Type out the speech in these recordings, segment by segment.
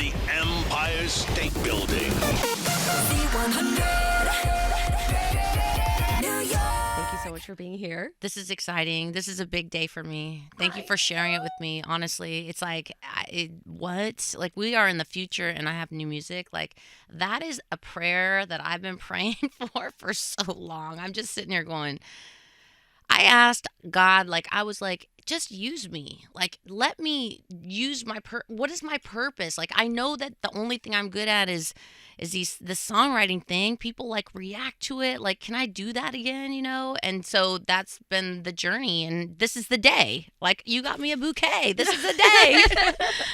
the Empire State Building. Thank you so much for being here. This is exciting. This is a big day for me. Thank you for sharing it with me. Honestly, it's like, what? Like, we are in the future and I have new music. Like, that is a prayer that I've been praying for so long. I'm just sitting here going, I asked God, like, I was like, just use me. Like, let me use what is my purpose? Like, I know that the only thing I'm good at is the songwriting thing. People like react to it. Like, can I do that again, And so that's been the journey, and this is the day. Like, you got me a bouquet. This is the day.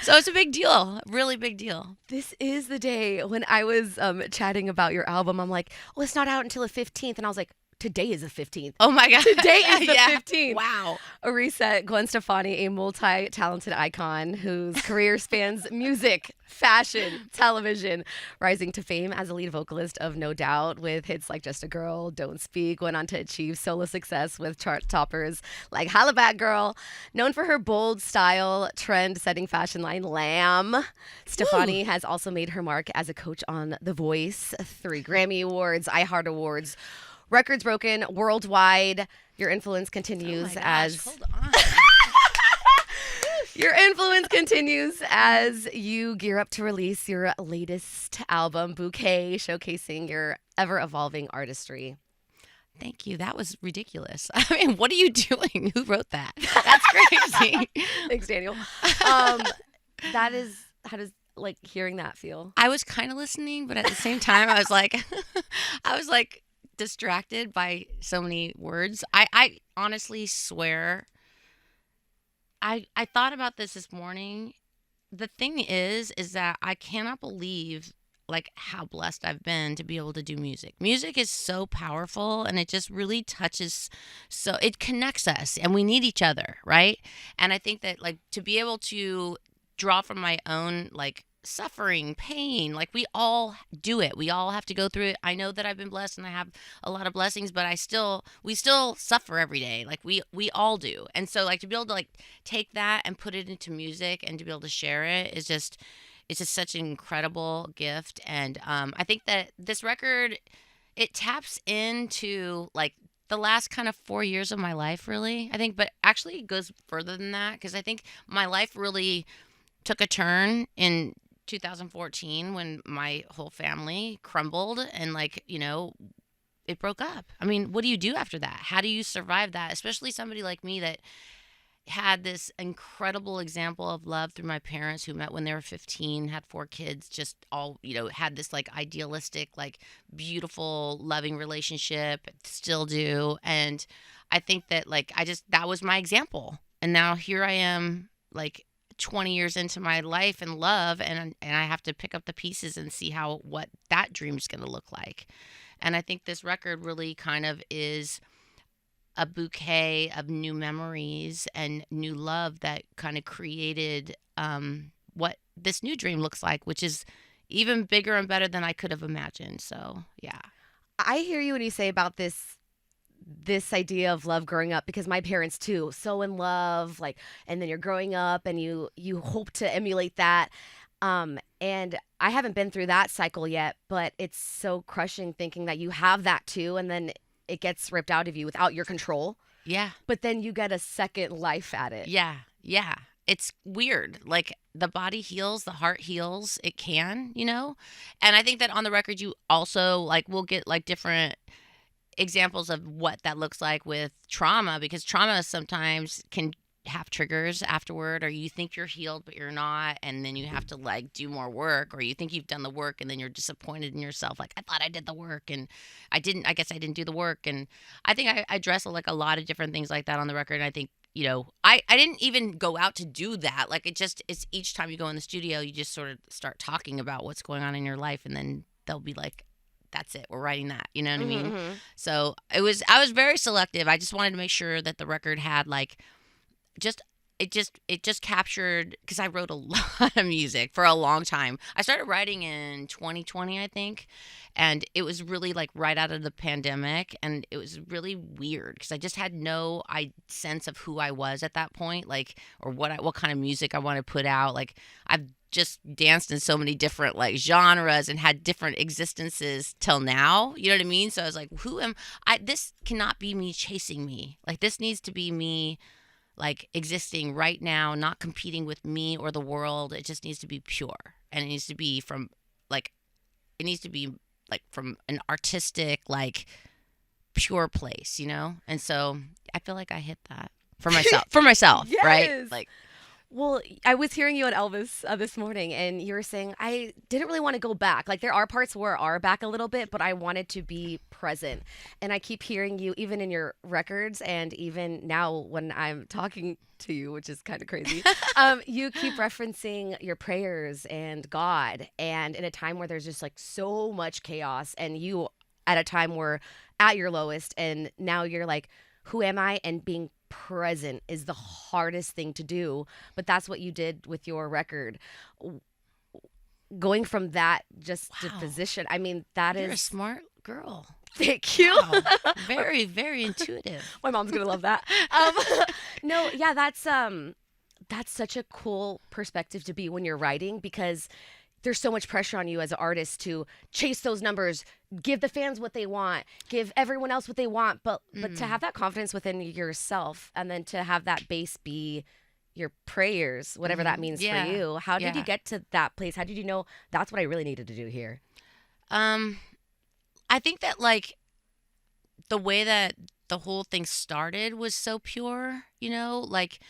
So it's a big deal, really big deal. This is the day. When I was chatting about your album, I'm like, oh, it's not out until the 15th. And I was like, today is the 15th. Oh my God. Today is the Yeah. 15th. Wow. A reset. Gwen Stefani, a multi-talented icon whose career spans music, fashion, television, rising to fame as a lead vocalist of No Doubt with hits like Just a Girl, Don't Speak, went on to achieve solo success with chart toppers like Holla Back Girl. Known for her bold style, trend-setting fashion line Lamb, Stefani has also made her mark as a coach on The Voice, 3 Grammy Awards, iHeart Awards, records broken worldwide. Your influence continues Oh my gosh, as hold on. your influence continues as you gear up to release your latest album, Bouquet, showcasing your ever-evolving artistry. Thank you. That was ridiculous. I mean, what are you doing? Who wrote that? That's crazy. Thanks, Daniel. How does like hearing that feel? I was kind of listening, but at the same time, I was like, I was like distracted by so many words. I honestly swear, I thought about this morning. The thing is that I cannot believe like how blessed I've been to be able to do music. Music is so powerful, and it just really touches, so it connects us, and we need each other, right? And I think that like to be able to draw from my own like suffering, pain, like we all do it. We all have to go through it. I know that I've been blessed and I have a lot of blessings, but we still suffer every day. Like we all do. And so like to be able to like take that and put it into music and to be able to share it is just, it's just such an incredible gift. And I think that this record, it taps into like the last kind of 4 years of my life, really, I think, but actually it goes further than that, because I think my life really took a turn in 2014 when my whole family crumbled and like, it broke up. I mean, what do you do after that? How do you survive that? Especially somebody like me that had this incredible example of love through my parents who met when they were 15, had 4 kids, just all, had this like idealistic, like beautiful, loving relationship, still do. And I think that like, that was my example. And now here I am, like 20 years into my life and love, and I have to pick up the pieces and see what that dream's going to look like. And I think this record really kind of is a bouquet of new memories and new love that kind of created what this new dream looks like, which is even bigger and better than I could have imagined. So, yeah. I hear you when you say about this idea of love growing up, because my parents too, so in love, like, and then you're growing up and you hope to emulate that. And I haven't been through that cycle yet, but it's so crushing thinking that you have that too, and then it gets ripped out of you without your control. Yeah. But then you get a second life at it. Yeah. Yeah. It's weird. Like the body heals, the heart heals. It can, And I think that on the record, you also like, we'll get like different examples of what that looks like with trauma, because trauma sometimes can have triggers afterward, or you think you're healed but you're not, and then you have to like do more work, or you think you've done the work and then you're disappointed in yourself, like I thought I did the work and I guess I didn't do the work. And I think I address like a lot of different things like that on the record. And I think I didn't even go out to do that. Like it's each time you go in the studio, you just sort of start talking about what's going on in your life, and then they'll be like, that's it, we're writing that, you know what I mean? Mm-hmm. So I was very selective. I just wanted to make sure that the record had like just it just captured, because I wrote a lot of music for a long time. I started writing in 2020, I think, and it was really like right out of the pandemic, and it was really weird because I just had no sense of who I was at that point, like, or what kind of music I want to put out. Like, I've just danced in so many different like genres and had different existences till now. You know what I mean? So I was like, who am I? This cannot be me chasing me. Like, this needs to be me, like, existing right now, not competing with me or the world. It just needs to be pure. And it needs to be from like it needs to be like from an artistic, like, pure place, you know? And so I feel like I hit that for myself. For myself, right? Yes. Like, Well, I was hearing you on Elvis this morning, and you were saying, I didn't really want to go back. Like, there are parts where I are back a little bit, but I wanted to be present. And I keep hearing you, even in your records, and even now when I'm talking to you, which is kind of crazy, you keep referencing your prayers and God. And in a time where there's just like so much chaos, and you at a time were at your lowest, and now you're like, who am I? And being present is the hardest thing to do, but that's what you did with your record. Going from that just to wow, position, I mean, that you're a is smart girl. thank you. Wow. Very, very intuitive. My mom's gonna love that. No, yeah, that's such a cool perspective to be when you're writing, because there's so much pressure on you as an artist to chase those numbers, give the fans what they want, give everyone else what they want, but to have that confidence within yourself, and then to have that base be your prayers, whatever that means Yeah. for you. How did you Yeah. get to that place? How did you know that's what I really needed to do here? Um, I think that, like, the way that the whole thing started was so pure, you know? Like,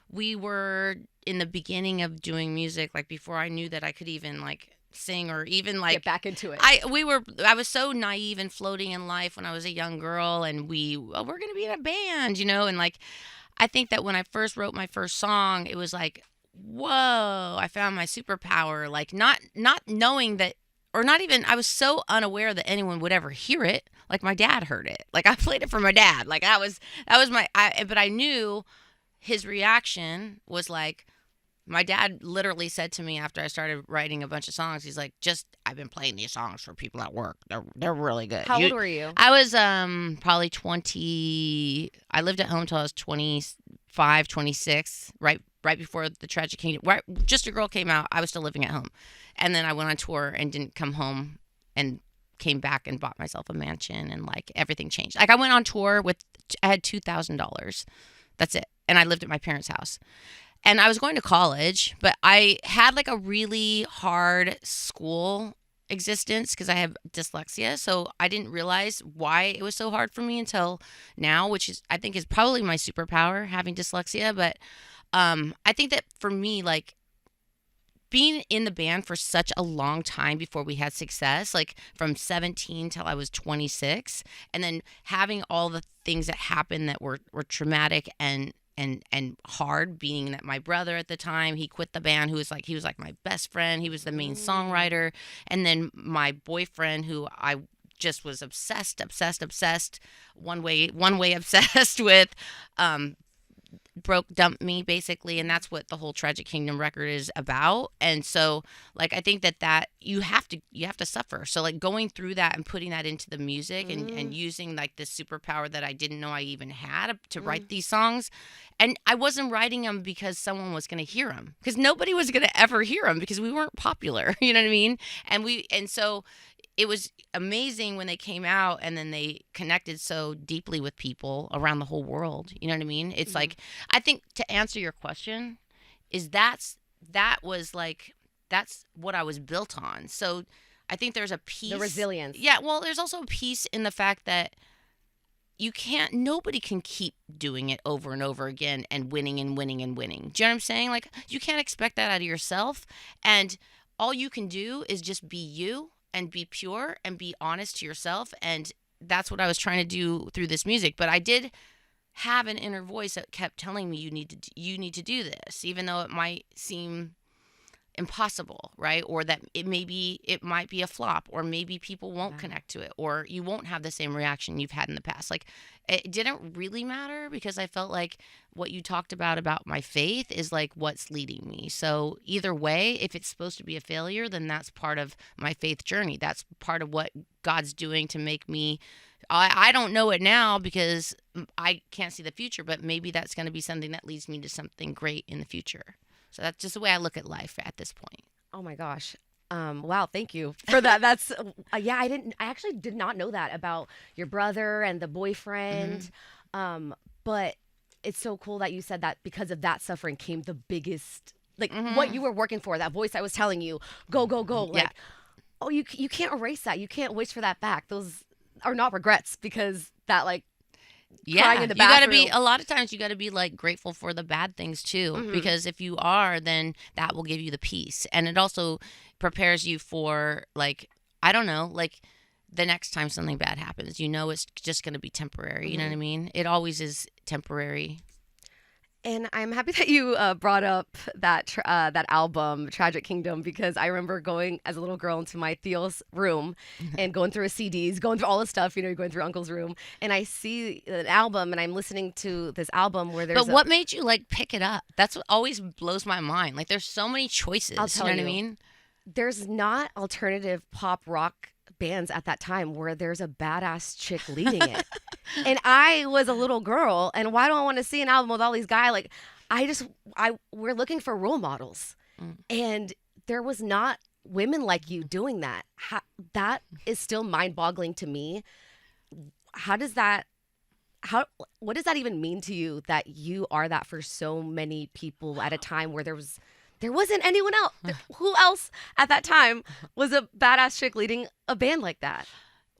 we were in the beginning of doing music, like, before I knew that I could even, like, sing, or even, Get like, back into it. I was so naive and floating in life when I was a young girl, and we're going to be in a band, you know? And, like, I think that when I first wrote my first song, it was like, whoa, I found my superpower. Like, not knowing that, or not even, I was so unaware that anyone would ever hear it. Like, my dad heard it. Like, I played it for my dad. Like, that was but I knew his reaction was like, my dad literally said to me after I started writing a bunch of songs, he's like, "Just, I've been playing these songs for people at work. They're really good." How old were you? I was probably 20. I lived at home till I was 25, 26, right before the Tragic Kingdom. Right, Just a Girl came out. I was still living at home. And then I went on tour and didn't come home, and came back and bought myself a mansion, and, like, everything changed. Like, I went on tour with, I had $2,000. That's it. And I lived at my parents' house. And I was going to college, but I had, like, a really hard school existence because I have dyslexia. So I didn't realize why it was so hard for me until now, which is, I think, is probably my superpower, having dyslexia. But I think that for me, like, being in the band for such a long time before we had success, like from 17 till I was 26, and then having all the things that happened that were traumatic and hard, being that my brother at the time, he quit the band, he was like my best friend, he was the main songwriter, and then my boyfriend, who I just was obsessed, one way obsessed with, dumped me, basically. And that's what the whole Tragic Kingdom record is about. And so, like, I think that you have to suffer. So, like, going through that and putting that into the music, and using, like, this superpower that I didn't know I even had to write these songs. And I wasn't writing them because someone was going to hear them, because nobody was going to ever hear them, because we weren't popular. You know what I mean? And so it was amazing when they came out, and then they connected so deeply with people around the whole world. You know what I mean? It's like, I think, to answer your question, is that was like, that's what I was built on. So I think there's a piece, The resilience. Yeah, well, there's also a piece in the fact that nobody can keep doing it over and over again and winning and winning and winning. Do you know what I'm saying? Like, you can't expect that out of yourself. And all you can do is just be you, and be pure, and be honest to yourself. And that's what I was trying to do through this music. But I did have an inner voice that kept telling me, you need to do this, even though it might seem impossible, right? Or that it might be a flop, or maybe people won't Yeah. connect to it, or you won't have the same reaction you've had in the past. Like, it didn't really matter, because I felt like what you talked about my faith is like what's leading me. So either way, if it's supposed to be a failure, then that's part of my faith journey. That's part of what God's doing to make me. I don't know it now because I can't see the future, but maybe that's going to be something that leads me to something great in the future. So that's just the way I look at life at this point. Oh my gosh. Wow, thank you for that. That's yeah, I actually did not know that about your brother and the boyfriend. But it's so cool that you said that because of that suffering came the biggest, like what you were working for, that voice that was telling you, go, go, go. Like, Yeah. oh, you can't erase that. You can't wish for that back. Those are not regrets, because that, like, crying in the you gotta be, bathroom. a lot of times you gotta be like grateful for the bad things too, Mm-hmm. because if you are, then that will give you the peace, and it also prepares you for, like, I don't know, like, the next time something bad happens, it's just gonna be temporary. You know what I mean? It always is temporary. And I'm happy that you brought up that album, Tragic Kingdom, because I remember going as a little girl into my Theo's room and going through his CDs, going through all the stuff, going through Uncle's room, and I see an album, and I'm listening to this album where there's. But what made you like pick it up? That's what always blows my mind. Like, there's so many choices. I'll tell you know you. what I mean? There's not alternative pop rock bands at that time where there's a badass chick leading it. And I was a little girl, and why do I want to see an album with all these guys? Like, we're looking for role models. And there was not women like you doing that. That is still mind-boggling to me. What does that even mean to you, that you are that for so many people at a time where there wasn't anyone else? Who else at that time was a badass chick leading a band like that?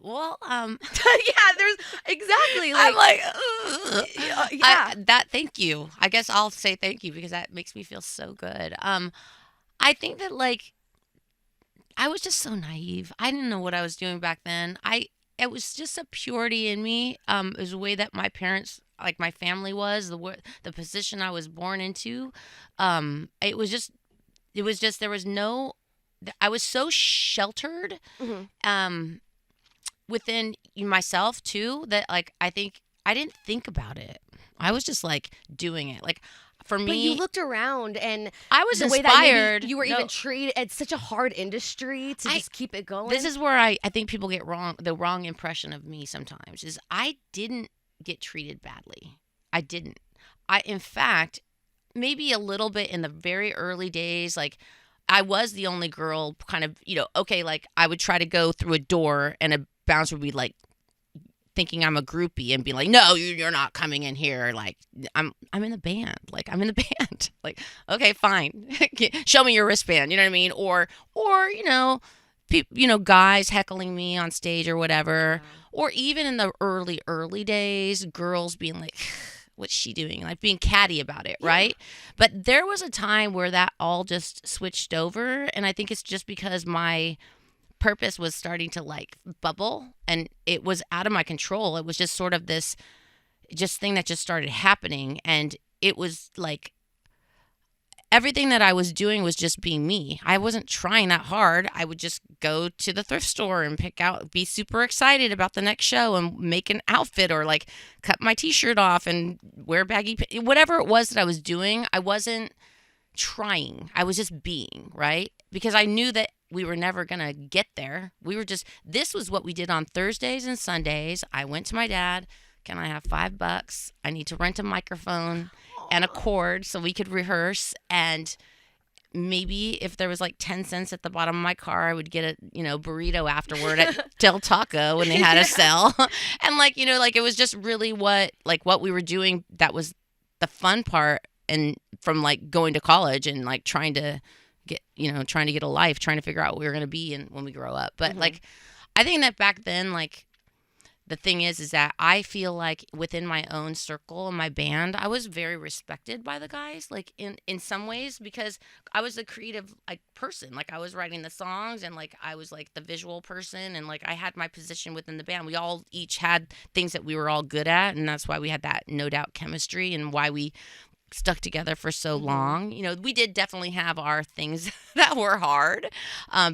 Well, Yeah, there's exactly. Like, I'm like, yeah. thank you. I guess I'll say thank you, because that makes me feel so good. I think that, like, I was just so naive. I didn't know what I was doing back then. It was just a purity in me. It was the way that my parents, like my family, was the position I was born into. It was just there was no. I was so sheltered. Within myself too, that, like, I think I didn't think about it. I was just like doing it. Like, for me, But you looked around, and I was the way inspired. that maybe you were No. even treated. It's such a hard industry to just keep it going. This is where I think people get the wrong impression of me sometimes, is I didn't get treated badly. I didn't. In fact, maybe a little bit in the very early days, like, I was the only girl, kind of, okay, like, I would try to go through a door and a bouncer would be like thinking I'm a groupie and be like, no, you're not coming in here. Like, I'm in the band. Like, I'm in the band. Like, okay, fine. Show me your wristband. You know what I mean? Or guys heckling me on stage or whatever. Or even in the early days, girls being like, what's she doing? Like, being catty about it, right? But there was a time where that all just switched over, and I think it's just because my purpose was starting to, like, bubble, and it was out of my control. It was just sort of this just thing that just started happening, and it was like everything that I was doing was just being me. I wasn't trying that hard. I would just go to the thrift store and be super excited about the next show and make an outfit, or like cut my t-shirt off and wear baggy whatever it was that I was doing. I wasn't trying. I was just being, right? Because I knew that we were never going to get there. This was what we did on Thursdays and Sundays. I went to my dad. Can I have $5? I need to rent a microphone and a cord so we could rehearse. And maybe if there was like 10 cents at the bottom of my car, I would get a, burrito afterward at Del Taco when they had a sale. And like, like, it was just really what we were doing. That was the fun part. And from like going to college and like trying to get a life, trying to figure out what we were going to be and when we grow up. But like, I think that back then, like, the thing is that I feel like within my own circle and my band, I was very respected by the guys, like in some ways, because I was a creative, like, person. Like, I was writing the songs, and like I was like the visual person, and like I had my position within the band. We all each had things that we were all good at, and that's why we had that no doubt chemistry, and why we stuck together for so long. You know, we did definitely have our things that were hard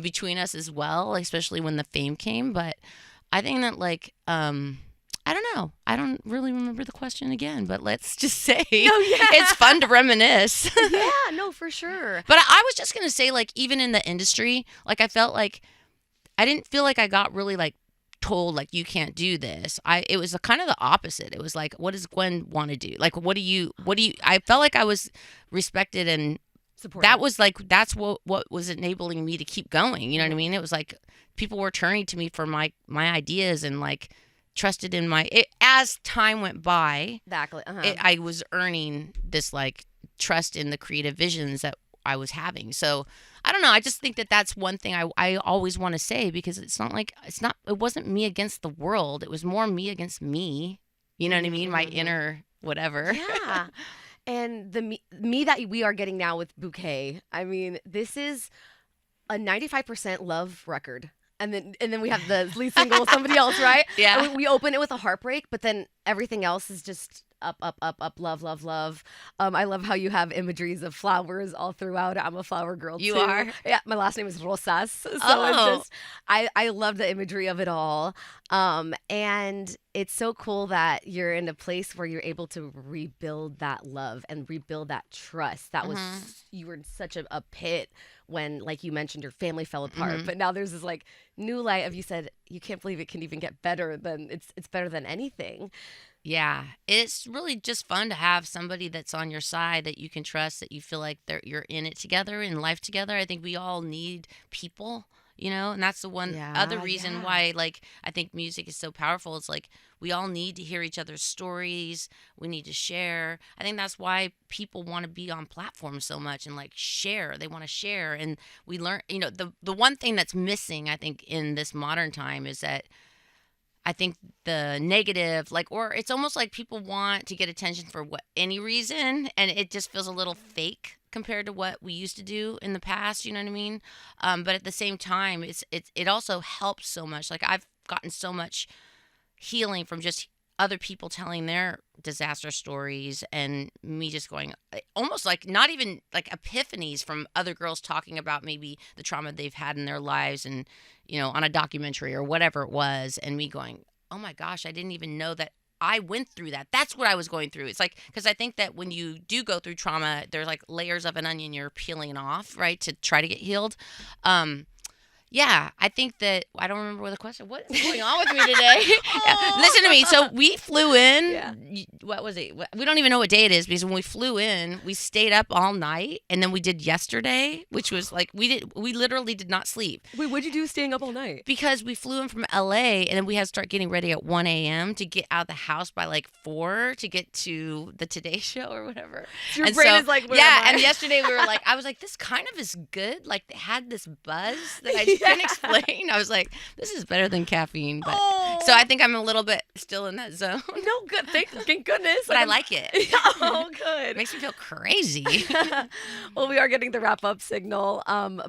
between us as well, especially when the fame came. But I think that like I don't know. I don't really remember the question again, but let's just say it's fun to reminisce. Yeah, no, for sure. But I was just gonna say, like, even in the industry, like I felt like I didn't feel like I got really like told like you can't do this. It was kind of the opposite. It was like, what does Gwen want to do? Like, what do you? I felt like I was respected, and Supportive. that was like that's what was enabling me to keep going. You know what I mean? It was like people were turning to me for my ideas and like trusted in as time went by. Exactly. I was earning this like trust in the creative visions that I was having. So I don't know. I just think that that's one thing I always want to say, because it wasn't me against the world. It was more me against me. You know what I mean? My inner whatever. Yeah. And the me that we are getting now with Bouquet, I mean, this is a 95% love record. And then we have the lead single, Somebody Else, right? Yeah. And we open it with a heartbreak, but then everything else is just up, up, up, up, love, love, love. I love how you have imageries of flowers all throughout. I'm a flower girl, You too. are? Yeah, my last name is Rosas. So it's Oh. just, I love the imagery of it all. And it's so cool that you're in a place where you're able to rebuild that love and rebuild that trust. That was, you were in such a pit when, like you mentioned, your family fell apart. But now there's this like new light of, you said, you can't believe it can even get better than, it's better than anything. Yeah, it's really just fun to have somebody that's on your side that you can trust, that you feel like you're in it together, in life together. I think we all need people, you know, and that's the one other reason why, like, I think music is so powerful. It's like we all need to hear each other's stories. We need to share. I think that's why people want to be on platforms so much and like share. They want to share, and we learn. You know, the one thing that's missing, I think, in this modern time is that I think the negative, like, or it's almost like people want to get attention for any reason, and it just feels a little fake compared to what we used to do in the past. You know what I mean? But at the same time, it also helps so much. Like I've gotten so much healing from just other people telling their disaster stories, and me just going almost like not even like epiphanies from other girls talking about maybe the trauma they've had in their lives, and you know, on a documentary or whatever it was, and me going, oh my gosh, I didn't even know that I went through that. That's what I was going through. It's like, because I think that when you do go through trauma, there's like layers of an onion you're peeling off, right, to try to get healed. Yeah, I think that I don't remember what the question. What is going on with me today? Listen to me. So we flew in. Yeah. What was it? We don't even know what day it is, because when we flew in, we stayed up all night, and then we did yesterday, which was like we literally did not sleep. Wait, what'd you do staying up all night? Because we flew in from LA, and then we had to start getting ready at 1 a.m. to get out of the house by like 4 to get to the Today Show or whatever. So your brain is like, where yeah. am I? And yesterday we were like, I was like, this kind of is good. Like it had this buzz that I couldn't explain. I was like, this is better than caffeine. But so I think I'm a little bit still in that zone. No, good. Thank goodness. But I like it. Oh, good. It makes me feel crazy. Well, we are getting the wrap up signal.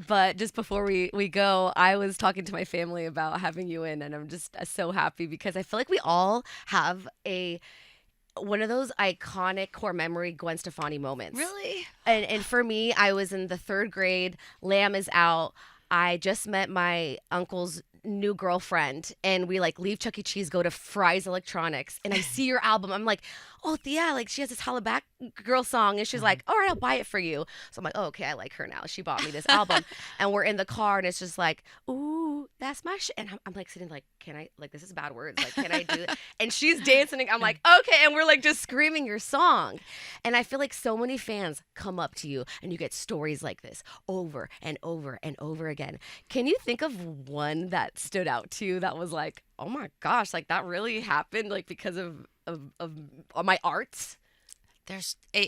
But just before we go, I was talking to my family about having you in, and I'm just so happy because I feel like we all have one of those iconic core memory Gwen Stefani moments. Really? And for me, I was in the 3rd grade. Lamb is out. I just met my uncle's new girlfriend, and we like leave Chuck E. Cheese, go to Fry's Electronics, and I see your album. I'm like, oh, Thea, like she has this Holla Back Girl song, and she's like, all right, I'll buy it for you. So I'm like, oh, okay, I like her now. She bought me this album, and we're in the car, and it's just like, ooh, that's my shit. And I'm like sitting like, can I, like, this is bad words. Like, can I do it? And she's dancing. I'm like, okay. And we're like just screaming your song. And I feel like so many fans come up to you and you get stories like this over and over and over again. Can you think of one that stood out to you that was like, oh my gosh, like that really happened, like because of my arts?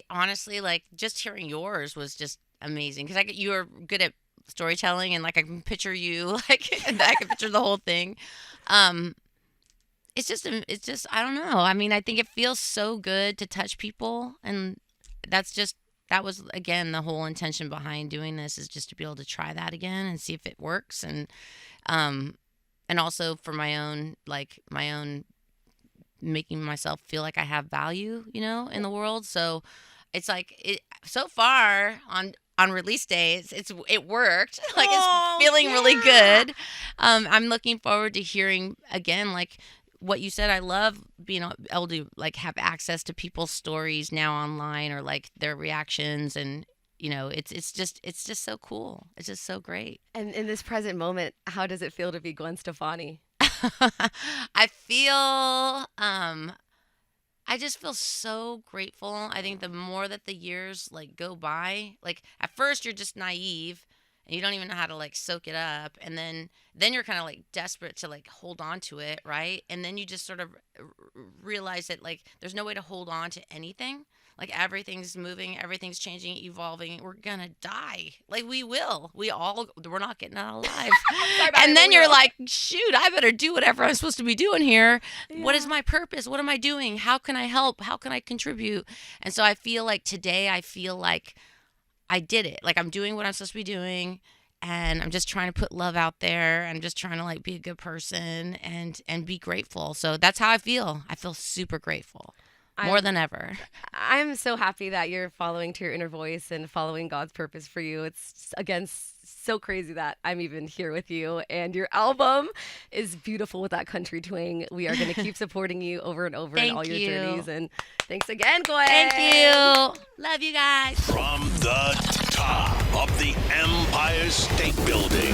Honestly, like just hearing yours was just amazing, because you were good at storytelling, and like I can picture you, like, and I can picture the whole thing. It's just I don't know. I mean, I think it feels so good to touch people, and that was again the whole intention behind doing this, is just to be able to try that again and see if it works, and also for my own making myself feel like I have value, you know, in the world. So it's like so far on release days, it worked. Like it's feeling really good. I'm looking forward to hearing again, like what you said. I love being able to like have access to people's stories now online, or like their reactions, and it's just so cool. It's just so great. And in this present moment, how does it feel to be Gwen Stefani? I feel I just feel so grateful. I think the more that the years like go by, like at first you're just naive and you don't even know how to like soak it up, and then you're kind of like desperate to like hold on to it, right? And then you just sort of realize that like there's no way to hold on to anything. Like everything's moving, everything's changing, evolving. We're gonna die. Like we're not getting out alive. And then you're like, shoot, I better do whatever I'm supposed to be doing here. Yeah. What is my purpose? What am I doing? How can I help? How can I contribute? And so I feel like today, I did it. Like I'm doing what I'm supposed to be doing. And I'm just trying to put love out there. I'm just trying to like be a good person and be grateful. So that's how I feel. I feel super grateful. More than ever. I'm so happy that you're following to your inner voice and following God's purpose for you. It's, again, so crazy that I'm even here with you. And your album is beautiful with that country twang. We are going to keep supporting you over and over in all your journeys. And thanks again, Gwen. Thank you. Love you guys. From the top of the Empire State Building.